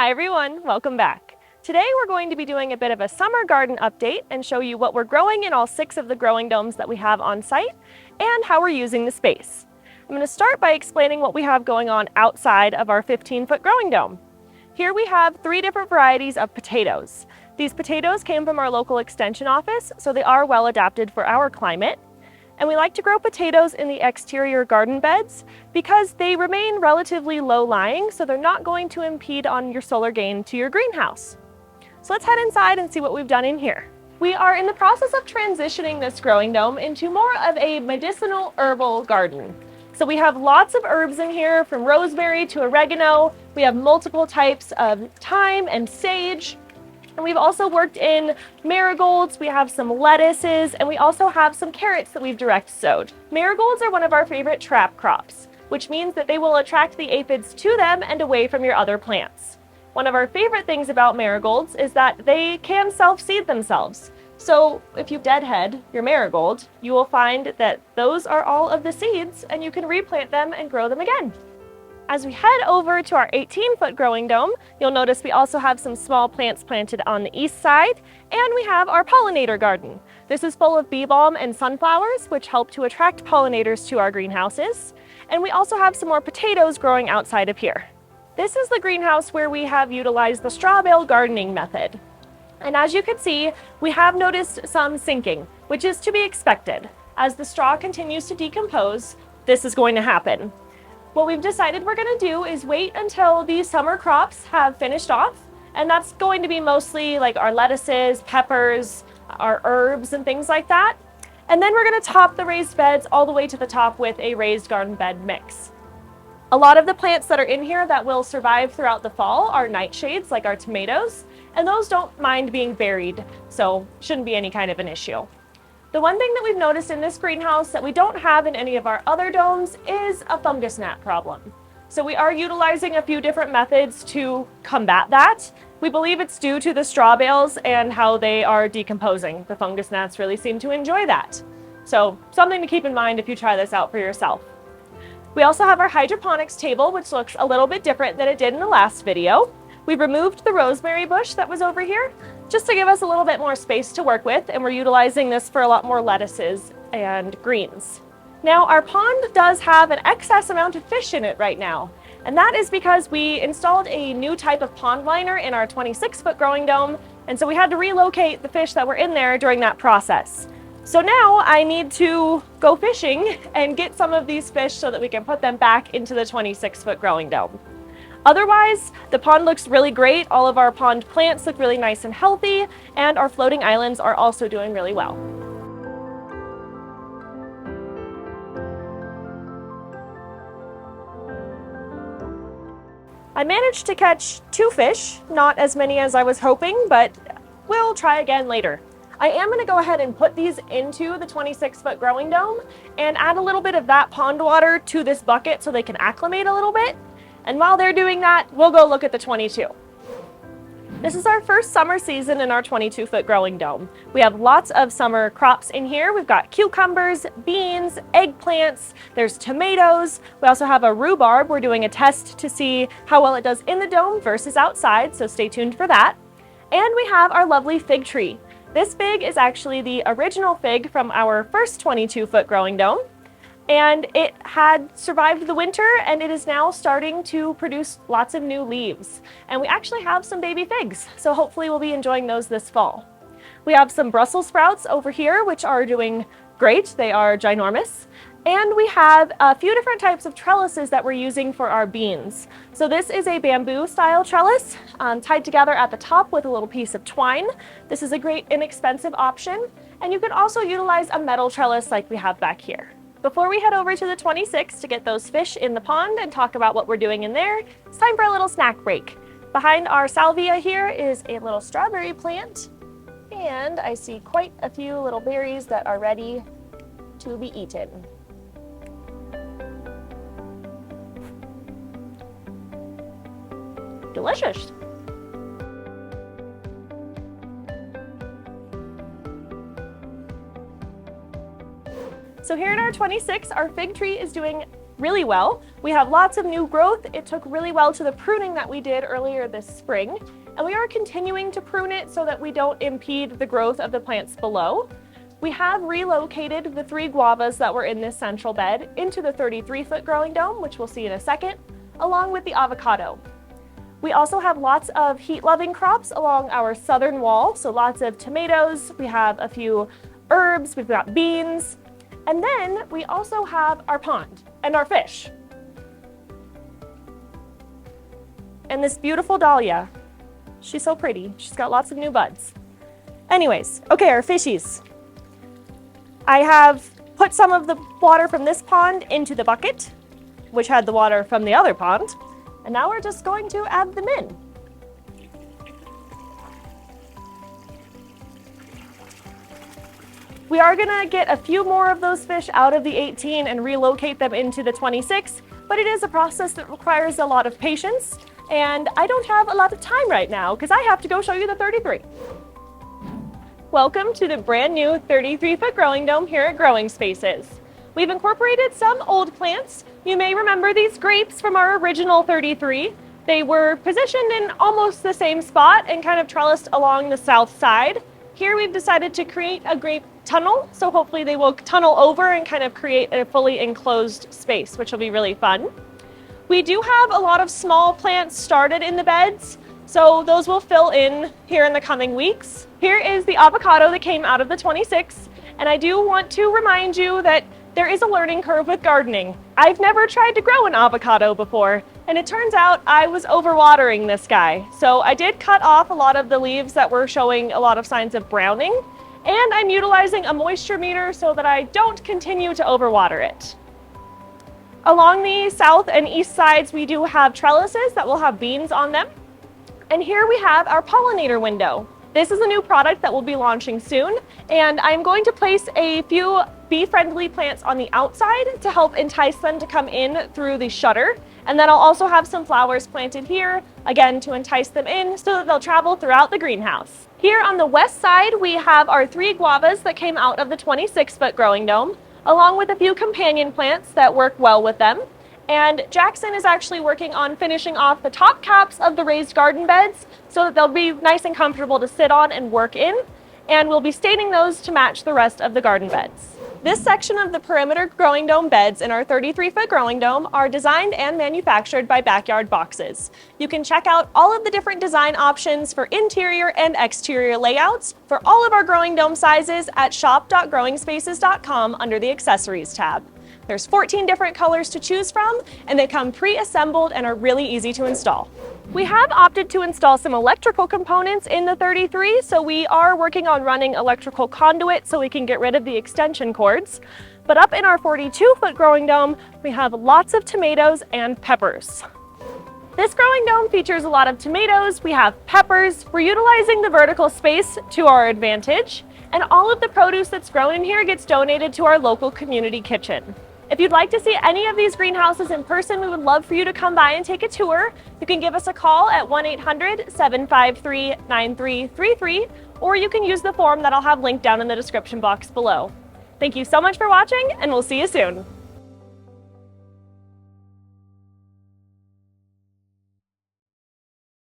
Hi everyone, welcome back. Today we're going to be doing a bit of a summer garden update and show you what we're growing in all 6 of the growing domes that we have on site and how we're using the space. I'm going to start by explaining what we have going on outside of our 15-foot growing dome. Here we have 3 different varieties of potatoes. These potatoes came from our local extension office, so they are well adapted for our climate. And we like to grow potatoes in the exterior garden beds because they remain relatively low-lying, so they're not going to impede on your solar gain to your greenhouse. So let's head inside and see what we've done in here. We are in the process of transitioning this growing dome into more of a medicinal herbal garden. So we have lots of herbs in here, from rosemary to oregano. We have multiple types of thyme and sage. And we've also worked in marigolds, we have some lettuces, and we also have some carrots that we've direct sowed. Marigolds are one of our favorite trap crops, which means that they will attract the aphids to them and away from your other plants. One of our favorite things about marigolds is that they can self-seed themselves. So if you deadhead your marigold, you will find that those are all of the seeds and you can replant them and grow them again. As we head over to our 18-foot growing dome, you'll notice we also have some small plants planted on the east side, and we have our pollinator garden. This is full of bee balm and sunflowers, which help to attract pollinators to our greenhouses. And we also have some more potatoes growing outside of here. This is the greenhouse where we have utilized the straw bale gardening method. And as you can see, we have noticed some sinking, which is to be expected. As the straw continues to decompose, this is going to happen. What we've decided we're going to do is wait until these summer crops have finished off, and that's going to be mostly like our lettuces, peppers, our herbs, and things like that. And then we're going to top the raised beds all the way to the top with a raised garden bed mix. A lot of the plants that are in here that will survive throughout the fall are nightshades, like our tomatoes, and those don't mind being buried, so shouldn't be any kind of an issue. The one thing that we've noticed in this greenhouse that we don't have in any of our other domes is a fungus gnat problem. So we are utilizing a few different methods to combat that. We believe it's due to the straw bales and how they are decomposing. The fungus gnats really seem to enjoy that. So something to keep in mind if you try this out for yourself. We also have our hydroponics table, which looks a little bit different than it did in the last video. We removed the rosemary bush that was over here just to give us a little bit more space to work with, and we're utilizing this for a lot more lettuces and greens. Now, our pond does have an excess amount of fish in it right now, and that is because we installed a new type of pond liner in our 26-foot growing dome, and so we had to relocate the fish that were in there during that process. So now I need to go fishing and get some of these fish so that we can put them back into the 26-foot growing dome. Otherwise, the pond looks really great. All of our pond plants look really nice and healthy, and our floating islands are also doing really well. I managed to catch 2 fish, not as many as I was hoping, but we'll try again later. I am going to go ahead and put these into the 26-foot growing dome and add a little bit of that pond water to this bucket so they can acclimate a little bit. And while they're doing that, we'll go look at the 22. This is our first summer season in our 22-foot growing dome. We have lots of summer crops in here. We've got cucumbers, beans, eggplants, there's tomatoes. We also have a rhubarb. We're doing a test to see how well it does in the dome versus outside, so stay tuned for that. And we have our lovely fig tree. This fig is actually the original fig from our first 22-foot growing dome. And it had survived the winter, and it is now starting to produce lots of new leaves. And we actually have some baby figs, so hopefully we'll be enjoying those this fall. We have some Brussels sprouts over here, which are doing great. They are ginormous. And we have a few different types of trellises that we're using for our beans. So this is a bamboo style trellis tied together at the top with a little piece of twine. This is a great inexpensive option. And you can also utilize a metal trellis like we have back here. Before we head over to the 26 to get those fish in the pond and talk about what we're doing in there, it's time for a little snack break. Behind our salvia here is a little strawberry plant, and I see quite a few little berries that are ready to be eaten. Delicious! So here in our 26, our fig tree is doing really well. We have lots of new growth. It took really well to the pruning that we did earlier this spring, and we are continuing to prune it so that we don't impede the growth of the plants below. We have relocated the 3 guavas that were in this central bed into the 33-foot growing dome, which we'll see in a second, along with the avocado. We also have lots of heat-loving crops along our southern wall, so lots of tomatoes, we have a few herbs, we've got beans, and then we also have our pond and our fish. And this beautiful dahlia. She's so pretty. She's got lots of new buds. Anyways, okay, our fishies. I have put some of the water from this pond into the bucket, which had the water from the other pond, and now we're just going to add them in. We are gonna get a few more of those fish out of the 18 and relocate them into the 26, but it is a process that requires a lot of patience, and I don't have a lot of time right now because I have to go show you the 33. Welcome to the brand new 33-foot growing dome here at Growing Spaces. We've incorporated some old plants. You may remember these grapes from our original 33. They were positioned in almost the same spot and kind of trellised along the south side. Here we've decided to create a grape tunnel, so hopefully they will tunnel over and kind of create a fully enclosed space, which will be really fun. We do have a lot of small plants started in the beds, so those will fill in here in the coming weeks. Here is the avocado that came out of the 26, and I do want to remind you that there is a learning curve with gardening. I've never tried to grow an avocado before, and it turns out I was overwatering this guy. So I did cut off a lot of the leaves that were showing a lot of signs of browning, and I'm utilizing a moisture meter so that I don't continue to overwater it. Along the south and east sides, we do have trellises that will have beans on them. And here we have our pollinator window. This is a new product that we'll be launching soon, and I'm going to place a few bee-friendly plants on the outside to help entice them to come in through the shutter. And then I'll also have some flowers planted here, again, to entice them in so that they'll travel throughout the greenhouse. Here on the west side, we have our 3 guavas that came out of the 26-foot growing dome, along with a few companion plants that work well with them. And Jackson is actually working on finishing off the top caps of the raised garden beds so that they'll be nice and comfortable to sit on and work in. And we'll be staining those to match the rest of the garden beds. This section of the perimeter growing dome beds in our 33-foot growing dome are designed and manufactured by Backyard Boxes. You can check out all of the different design options for interior and exterior layouts for all of our growing dome sizes at shop.growingspaces.com under the Accessories tab. There's 14 different colors to choose from, and they come pre-assembled and are really easy to install. We have opted to install some electrical components in the 33, so we are working on running electrical conduit so we can get rid of the extension cords. But up in our 42-foot growing dome, we have lots of tomatoes and peppers. This growing dome features a lot of tomatoes, we have peppers, we're utilizing the vertical space to our advantage, and all of the produce that's grown in here gets donated to our local community kitchen. If you'd like to see any of these greenhouses in person, we would love for you to come by and take a tour. You can give us a call at 1-800-753-9333, or you can use the form that I'll have linked down in the description box below. Thank you so much for watching, and we'll see you soon.